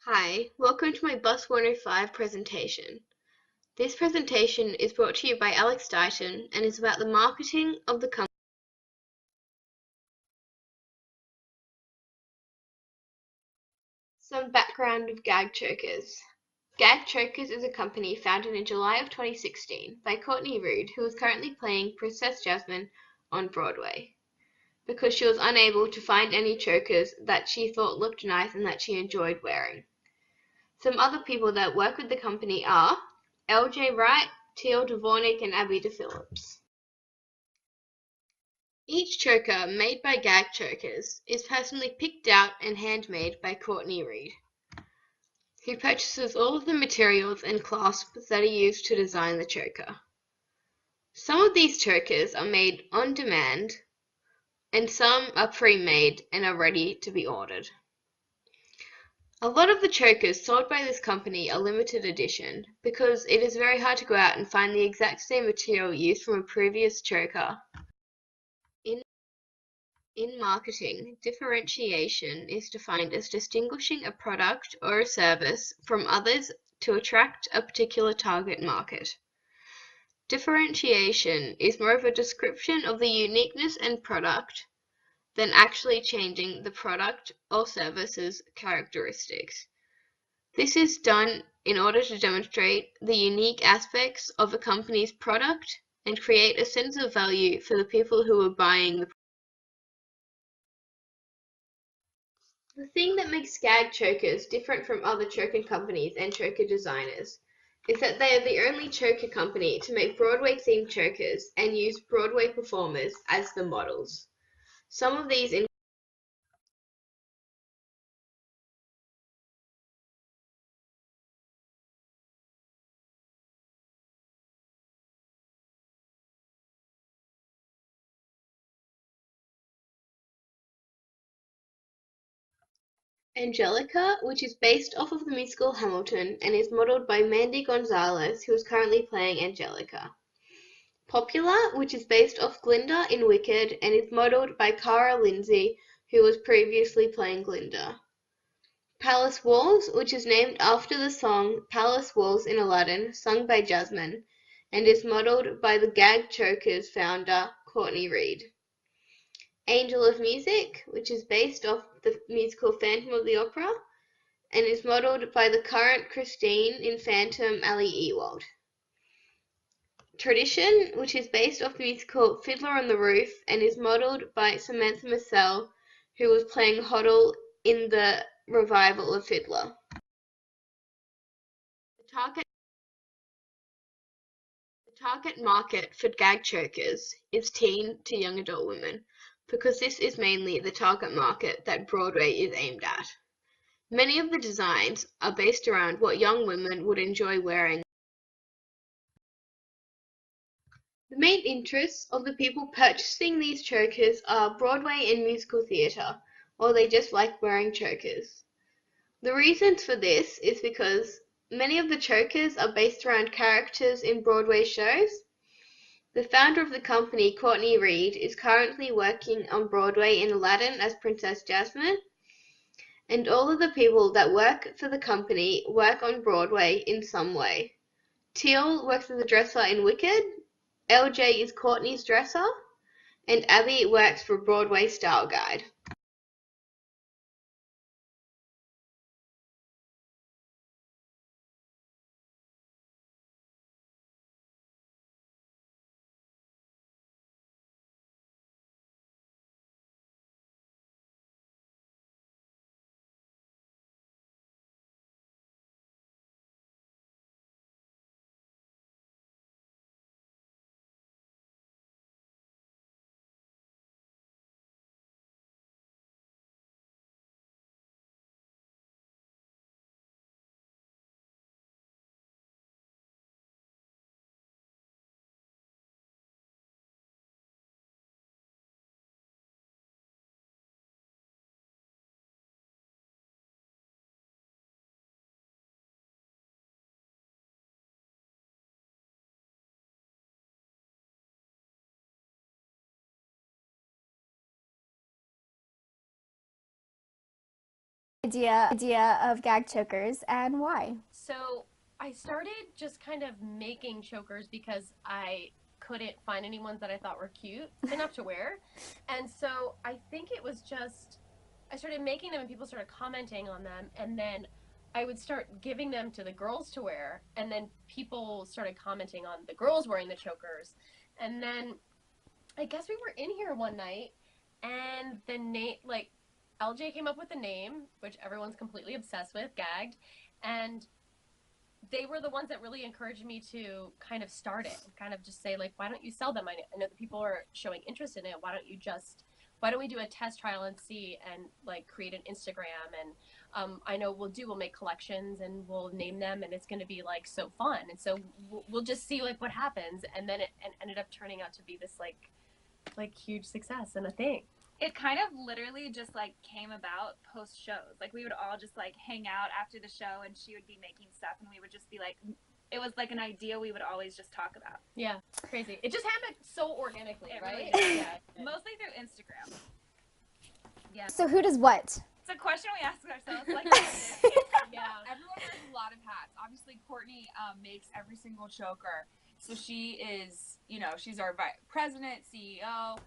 Hi, welcome to my Bus105 presentation. This presentation is brought to you by Deighton and is about the marketing of the company. Some background of Gag Chokers. Gag Chokers is a company founded in July of 2016 by Courtney Reed, who is currently playing Princess Jasmine on Broadway, because she was unable to find any chokers that she thought looked nice and that she enjoyed wearing. Some other people that work with the company are LJ Wright, Teal Dvornik, and Abby DePhillips. Each choker made by Gag Chokers is personally picked out and handmade by Courtney Reed, who purchases all of the materials and clasps that are used to design the choker. Some of these chokers are made on demand, and some are pre-made and are ready to be ordered. A lot of the chokers sold by this company are limited edition because it is very hard to go out and find the exact same material used from a previous choker. In marketing, differentiation is defined as distinguishing a product or a service from others to attract a particular target market. Differentiation is more of a description of the uniqueness and product than actually changing the product or service's characteristics. This is done in order to demonstrate the unique aspects of a company's product and create a sense of value for the people who are buying the product. The thing that makes Gag Chokers different from other choker companies and choker designers is that they are the only choker company to make Broadway-themed chokers and use Broadway performers as the models. Some of these include Angelica, which is based off of the musical Hamilton and is modeled by Mandy Gonzalez, who is currently playing Angelica. Popular, which is based off Glinda in Wicked and is modeled by Cara Lindsay, who was previously playing Glinda. Palace Walls, which is named after the song Palace Walls in Aladdin, sung by Jasmine, and is modeled by the Gag Chokers founder, Courtney Reed. Angel of Music, which is based off the musical Phantom of the Opera, and is modeled by the current Christine in Phantom, Ali Ewald. Tradition, which is based off the musical Fiddler on the Roof and is modeled by Samantha Massell, who was playing Hoddle in the revival of Fiddler. The target market for Gag Chokers is teen to young adult women, because this is mainly the target market that Broadway is aimed at. Many of the designs are based around what young women would enjoy wearing. The main interests of the people purchasing these chokers are Broadway and musical theatre, or they just like wearing chokers. The reasons for this is because many of the chokers are based around characters in Broadway shows. The founder of the company, Courtney Reed, is currently working on Broadway in Aladdin as Princess Jasmine, and all of the people that work for the company work on Broadway in some way. Teal works as a dresser in Wicked, LJ is Courtney's dresser, and Abby works for Broadway Style Guide. idea of gag chokers and why? So I started just kind of making chokers because I couldn't find any ones that I thought were cute enough to wear. And so I think it was just, I started making them and people started commenting on them. And then I would start giving them to the girls to wear. And then people started commenting on the girls wearing the chokers. And then I guess we were in here one night and the name, like, LJ came up with the name, which everyone's completely obsessed with, gagged. And they were the ones that really encouraged me to kind of start it and kind of just say, like, why don't you sell them? I know that people are showing interest in it. Why don't we do a test trial and see, and like create an Instagram? And I know we'll make collections and we'll name them, and it's going to be like so fun. And so we'll just see like what happens. And then it ended up turning out to be this like huge success and a thing. It kind of literally just like came about post shows. Like we would all just like hang out after the show and she would be making stuff and we would just be like, it was like an idea we would always just talk about. Yeah, crazy. It just happened so organically, It right? really yeah. Mostly through Instagram. Yeah. So who does what? It's a question we ask ourselves like Yeah. Everyone wears a lot of hats. Obviously, Courtney makes every single choker. So she is, she's our president, CEO,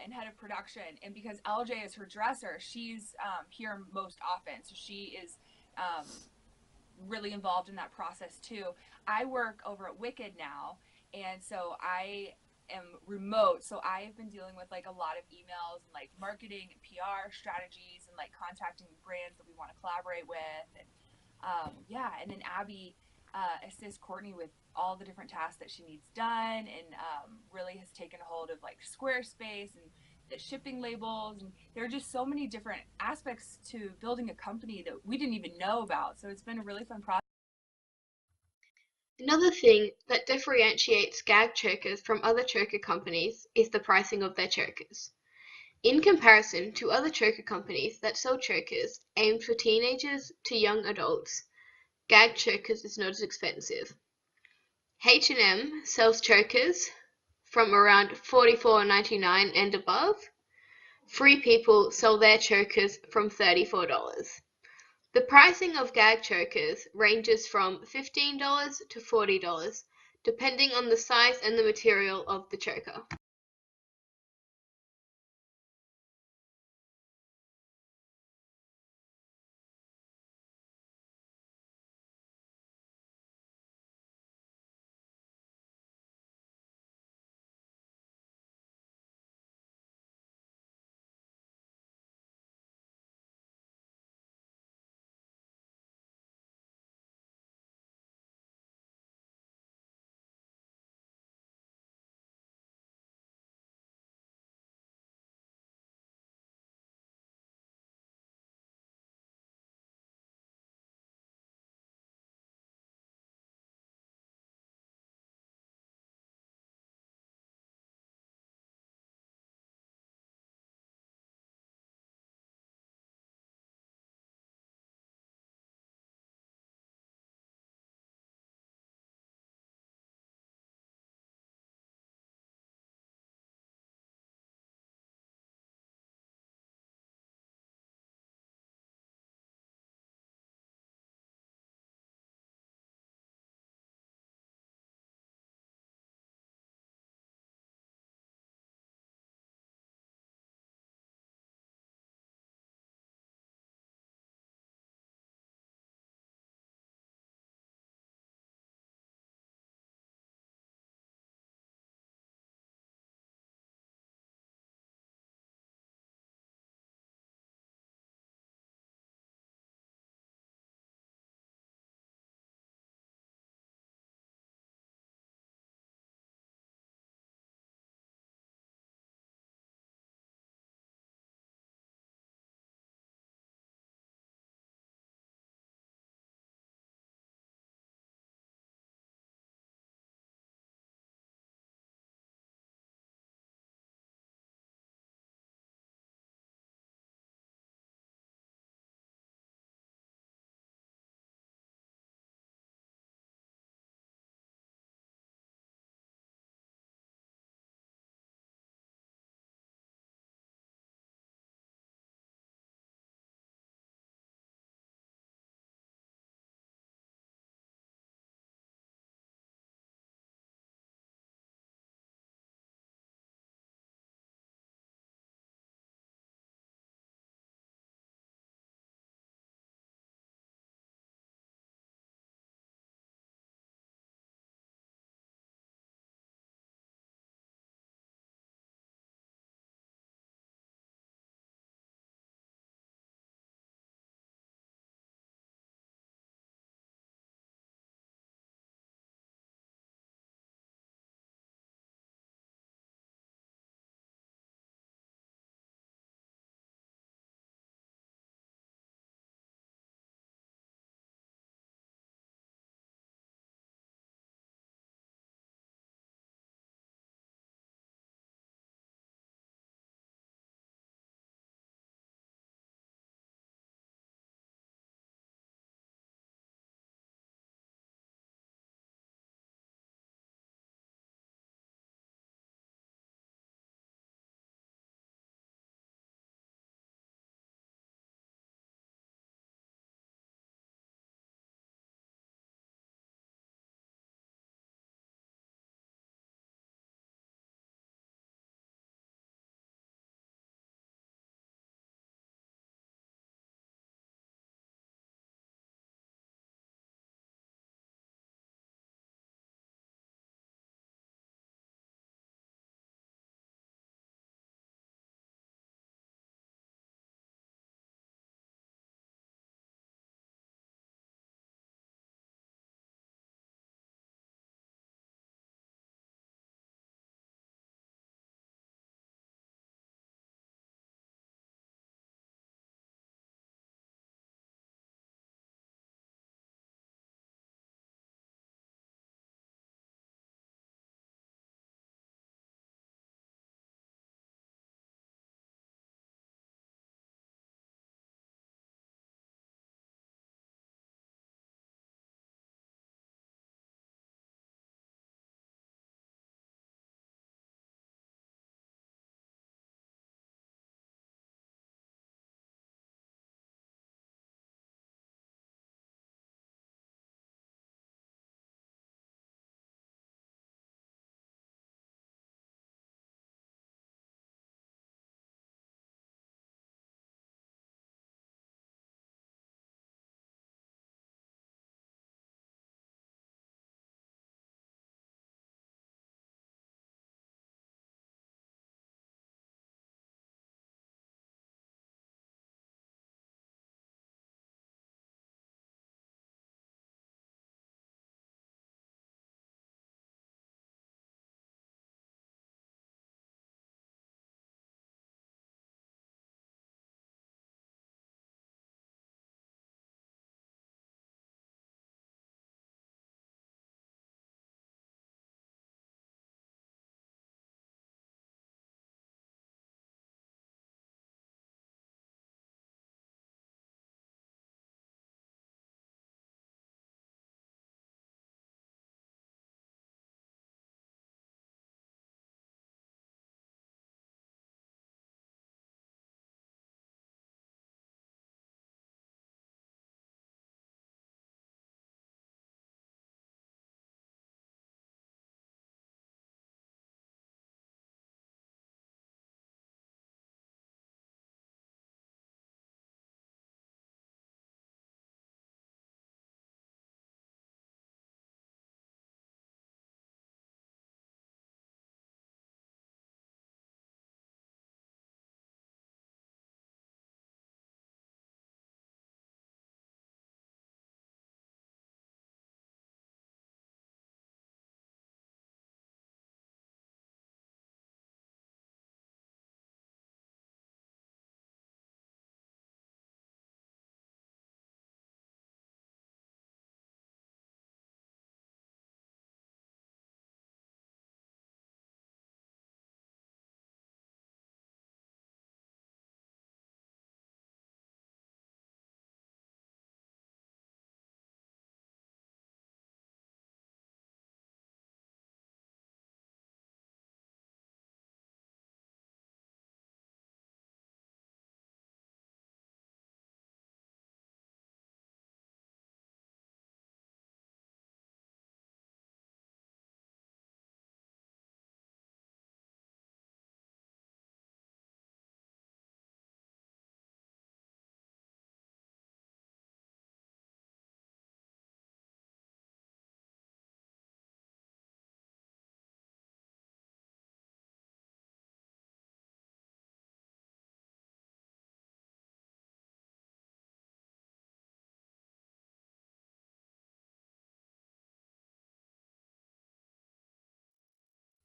and head of production. And because LJ is her dresser, she's here most often. So she is really involved in that process too. I work over at Wicked now, and so I am remote. So I have been dealing with like a lot of emails and like marketing and PR strategies and like contacting brands that we want to collaborate with. And and then Abby assists Courtney with all the different tasks that she needs done, and really has taken a hold of like Squarespace and the shipping labels, and there are just so many different aspects to building a company that we didn't even know about. So it's been a really fun process. Another thing that differentiates gag chokers from other choker companies is the pricing of their chokers. In comparison to other choker companies that sell chokers aimed for teenagers to young adults, gag chokers is not as expensive. H&M sells chokers from around $44.99 and above. Free People sell their chokers from $34. The pricing of gag chokers ranges from $15 to $40, depending on the size and the material of the choker.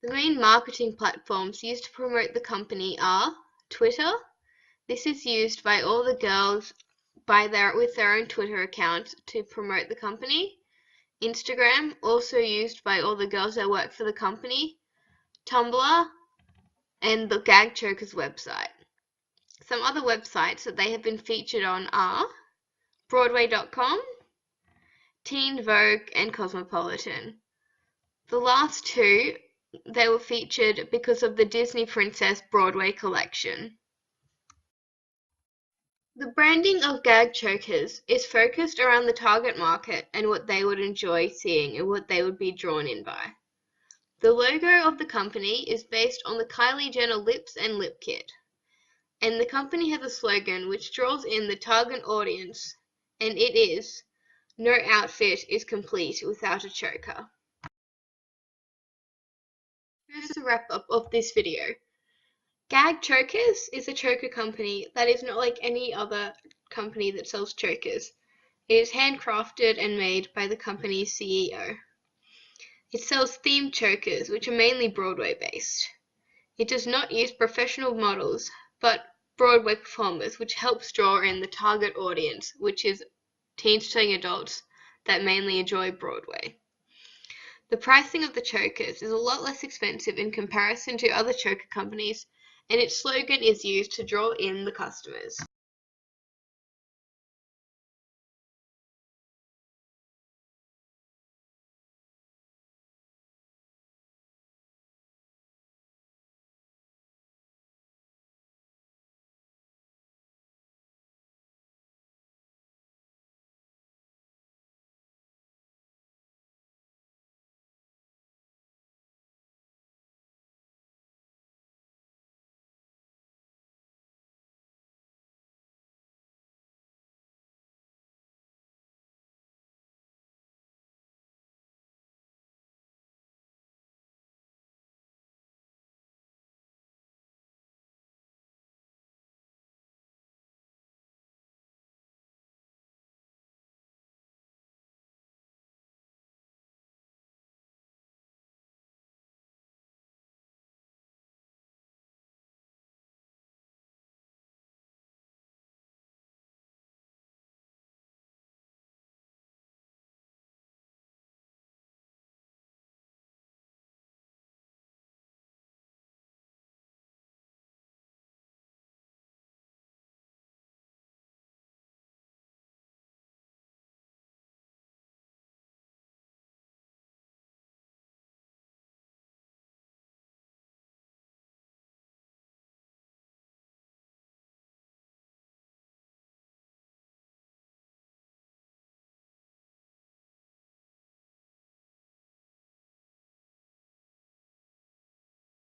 The main marketing platforms used to promote the company are Twitter. This is used by all the girls with their own Twitter accounts to promote the company. Instagram, also used by all the girls that work for the company. Tumblr, and the Gag Chokers website. Some other websites that they have been featured on are Broadway.com, Teen Vogue, and Cosmopolitan. The last two, they were featured because of the Disney Princess Broadway collection. The branding of Gag Chokers is focused around the target market and what they would enjoy seeing and what they would be drawn in by. The logo of the company is based on the Kylie Jenner lips and lip kit. And the company has a slogan which draws in the target audience, and it is, "No outfit is complete without a choker." Here's a wrap up of this video. Gag Chokers is a choker company that is not like any other company that sells chokers. It is handcrafted and made by the company's CEO. It sells themed chokers, which are mainly Broadway based. It does not use professional models, but Broadway performers, which helps draw in the target audience, which is teens to young adults that mainly enjoy Broadway. The pricing of the chokers is a lot less expensive in comparison to other choker companies, and its slogan is used to draw in the customers.